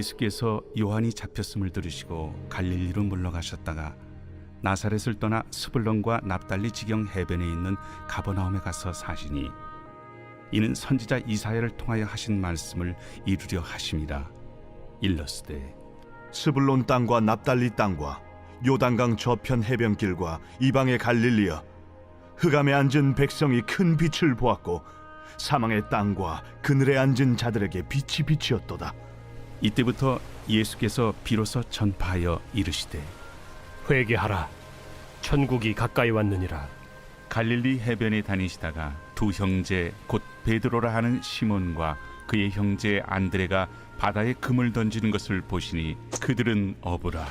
예수께서 요한이 잡혔음을 들으시고 갈릴리로 물러가셨다가 나사렛을 떠나 스불론과 납달리 지경 해변에 있는 가버나움에 가서 사시니 이는 선지자 이사야를 통하여 하신 말씀을 이루려 하심이라. 일러스되 스불론 땅과 납달리 땅과 요단강 저편 해변길과 이방의 갈릴리여, 흑암에 앉은 백성이 큰 빛을 보았고 사망의 땅과 그늘에 앉은 자들에게 빛이 비치었도다. 이때부터 예수께서 비로소 전파하여 이르시되 회개하라, 천국이 가까이 왔느니라. 갈릴리 해변에 다니시다가 두 형제 곧 베드로라 하는 시몬과 그의 형제 안드레가 바다에 금을 던지는 것을 보시니 그들은 어부라.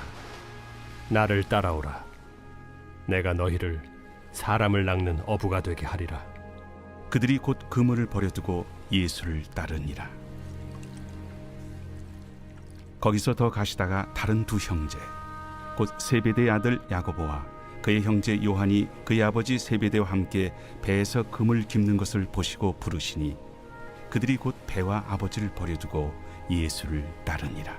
나를 따라오라. 내가 너희를 사람을 낚는 어부가 되게 하리라. 그들이 곧 그물을 버려두고 예수를 따르니라. 거기서 더 가시다가 다른 두 형제 곧 세베대의 아들 야고보와 그의 형제 요한이 그의 아버지 세베대와 함께 배에서 금을 깁는 것을 보시고 부르시니 그들이 곧 배와 아버지를 버려두고 예수를 따르니라.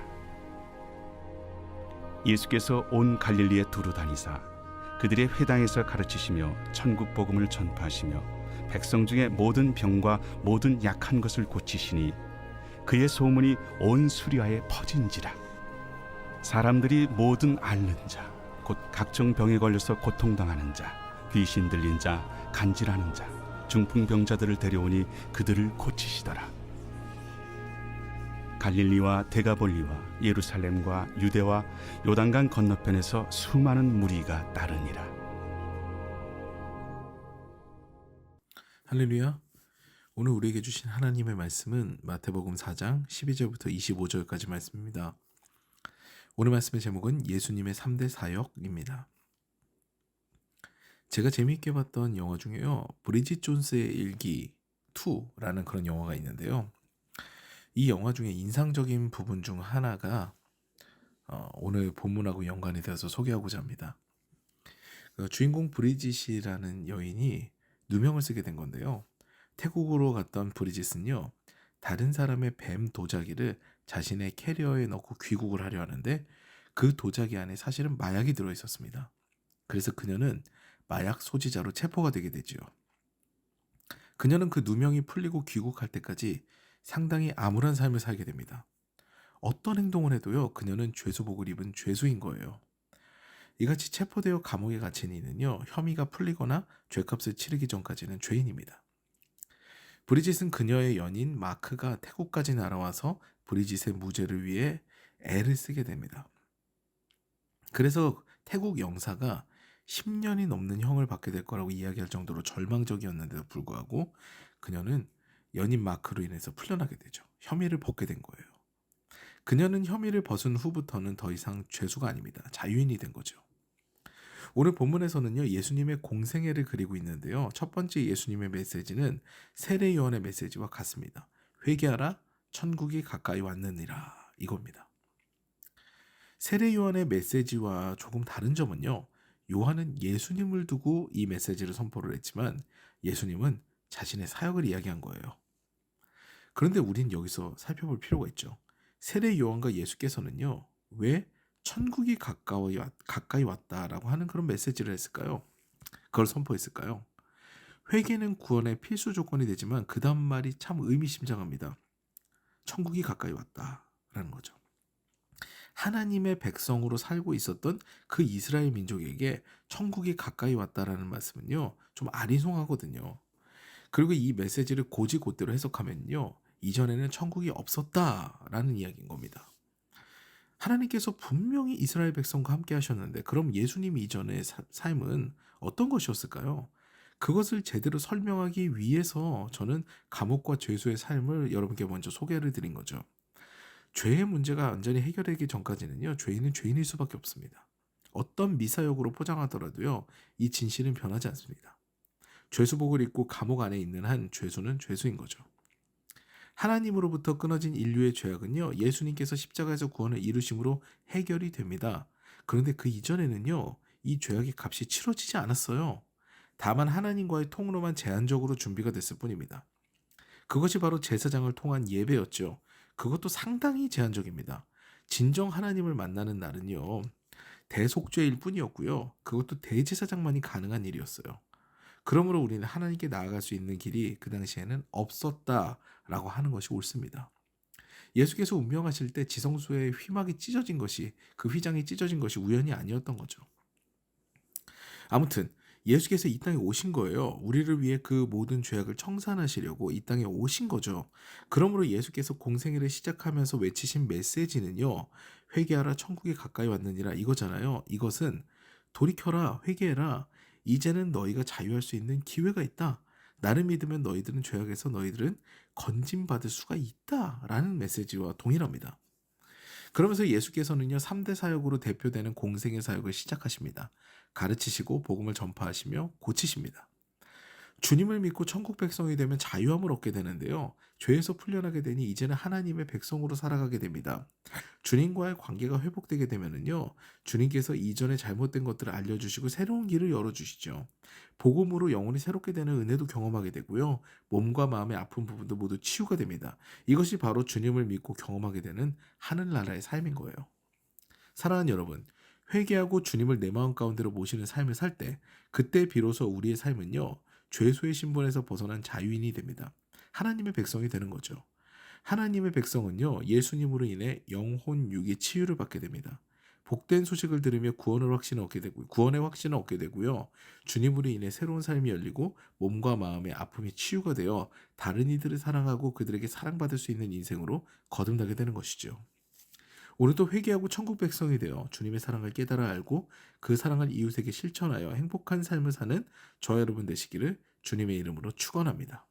예수께서 온 갈릴리에 두루 다니사 그들의 회당에서 가르치시며 천국 복음을 전파하시며 백성 중에 모든 병과 모든 약한 것을 고치시니 그의 소문이 온 수리아에 퍼진지라. 사람들이 모든 앓는 자 곧 각종 병에 걸려서 고통당하는 자, 귀신 들린 자, 간질하는 자, 중풍병자들을 데려오니 그들을 고치시더라. 갈릴리와 데가볼리와 예루살렘과 유대와 요단강 건너편에서 수많은 무리가 따르니라. 할렐루야. 오늘 우리에게 주신 하나님의 말씀은 마태복음 4장 12절부터 25절까지 말씀입니다. 오늘 말씀의 제목은 예수님의 3대 사역입니다. 제가 재미있게 봤던 영화 중에요, 브리짓 존스의 일기 2라는 그런 영화가 있는데요. 이 영화 중에 인상적인 부분 중 하나가 오늘 본문하고 연관이 되어서 소개하고자 합니다. 주인공 브리짓이라는 여인이 누명을 쓰게 된 건데요. 태국으로 갔던 브리짓은요, 다른 사람의 뱀 도자기를 자신의 캐리어에 넣고 귀국을 하려 하는데 그 도자기 안에 사실은 마약이 들어 있었습니다. 그래서 그녀는 마약 소지자로 체포가 되게 되죠. 그녀는 그 누명이 풀리고 귀국할 때까지 상당히 암울한 삶을 살게 됩니다. 어떤 행동을 해도요, 그녀는 죄수복을 입은 죄수인 거예요. 이같이 체포되어 감옥에 갇힌 이는요, 혐의가 풀리거나 죄값을 치르기 전까지는 죄인입니다. 브리짓은 그녀의 연인 마크가 태국까지 날아와서 브리짓의 무죄를 위해 애를 쓰게 됩니다. 그래서 태국 영사가 10년이 넘는 형을 받게 될 거라고 이야기할 정도로 절망적이었는데도 불구하고 그녀는 연인 마크로 인해서 풀려나게 되죠. 혐의를 벗게 된 거예요. 그녀는 혐의를 벗은 후부터는 더 이상 죄수가 아닙니다. 자유인이 된 거죠. 오늘 본문에서는요, 예수님의 공생애를 그리고 있는데요. 첫 번째 예수님의 메시지는 세례 요한의 메시지와 같습니다. 회개하라, 천국이 가까이 왔느니라, 이겁니다. 세례 요한의 메시지와 조금 다른 점은요, 요한은 예수님을 두고 이 메시지를 선포를 했지만 예수님은 자신의 사역을 이야기한 거예요. 그런데 우린 여기서 살펴볼 필요가 있죠. 세례 요한과 예수께서는요, 왜 천국이 가까이 왔다라고 하는 그런 메시지를 했을까요? 그걸 선포했을까요? 회개는 구원의 필수 조건이 되지만 그 다음 말이 참 의미심장합니다. 천국이 가까이 왔다라는 거죠. 하나님의 백성으로 살고 있었던 그 이스라엘 민족에게 천국이 가까이 왔다라는 말씀은요, 좀 아리송하거든요. 그리고 이 메시지를 곧이곧대로 해석하면요, 이전에는 천국이 없었다라는 이야기인 겁니다. 하나님께서 분명히 이스라엘 백성과 함께 하셨는데 그럼 예수님 이전의 삶은 어떤 것이었을까요? 그것을 제대로 설명하기 위해서 저는 감옥과 죄수의 삶을 여러분께 먼저 소개를 드린 거죠. 죄의 문제가 완전히 해결되기 전까지는요, 죄인은 죄인일 수밖에 없습니다. 어떤 미사역으로 포장하더라도요, 이 진실은 변하지 않습니다. 죄수복을 입고 감옥 안에 있는 한 죄수는 죄수인 거죠. 하나님으로부터 끊어진 인류의 죄악은요, 예수님께서 십자가에서 구원을 이루심으로 해결이 됩니다. 그런데 그 이전에는요, 이 죄악의 값이 치러지지 않았어요. 다만 하나님과의 통로만 제한적으로 준비가 됐을 뿐입니다. 그것이 바로 제사장을 통한 예배였죠. 그것도 상당히 제한적입니다. 진정 하나님을 만나는 날은요, 대속죄일 뿐이었고요. 그것도 대제사장만이 가능한 일이었어요. 그러므로 우리는 하나님께 나아갈 수 있는 길이 그 당시에는 없었다라고 하는 것이 옳습니다. 예수께서 운명하실 때 지성소의 휘막이 찢어진 것이, 그 휘장이 찢어진 것이 우연이 아니었던 거죠. 아무튼 예수께서 이 땅에 오신 거예요. 우리를 위해 그 모든 죄악을 청산하시려고 이 땅에 오신 거죠. 그러므로 예수께서 공생애를 시작하면서 외치신 메시지는요, 회개하라 천국이 가까이 왔느니라 이거잖아요. 이것은 돌이켜라, 회개해라, 이제는 너희가 자유할 수 있는 기회가 있다, 나를 믿으면 너희들은 죄악에서 너희들은 건짐받을 수가 있다라는 메시지와 동일합니다. 그러면서 예수께서는요, 3대 사역으로 대표되는 공생의 사역을 시작하십니다. 가르치시고 복음을 전파하시며 고치십니다. 주님을 믿고 천국 백성이 되면 자유함을 얻게 되는데요, 죄에서 풀려나게 되니 이제는 하나님의 백성으로 살아가게 됩니다. 주님과의 관계가 회복되게 되면은요, 주님께서 이전에 잘못된 것들을 알려주시고 새로운 길을 열어주시죠. 복음으로 영혼이 새롭게 되는 은혜도 경험하게 되고요, 몸과 마음의 아픈 부분도 모두 치유가 됩니다. 이것이 바로 주님을 믿고 경험하게 되는 하늘나라의 삶인 거예요. 사랑하는 여러분, 회개하고 주님을 내 마음 가운데로 모시는 삶을 살 때, 그때 비로소 우리의 삶은요, 죄수의 신분에서 벗어난 자유인이 됩니다. 하나님의 백성이 되는 거죠. 하나님의 백성은요, 예수님으로 인해 영혼, 육의 치유를 받게 됩니다. 복된 소식을 들으며 구원의 확신을 얻게 되고요, 주님으로 인해 새로운 삶이 열리고 몸과 마음의 아픔이 치유가 되어 다른 이들을 사랑하고 그들에게 사랑받을 수 있는 인생으로 거듭나게 되는 것이죠. 오늘도 회개하고 천국 백성이 되어 주님의 사랑을 깨달아 알고 그 사랑을 이웃에게 실천하여 행복한 삶을 사는 저 여러분 되시기를 주님의 이름으로 축원합니다.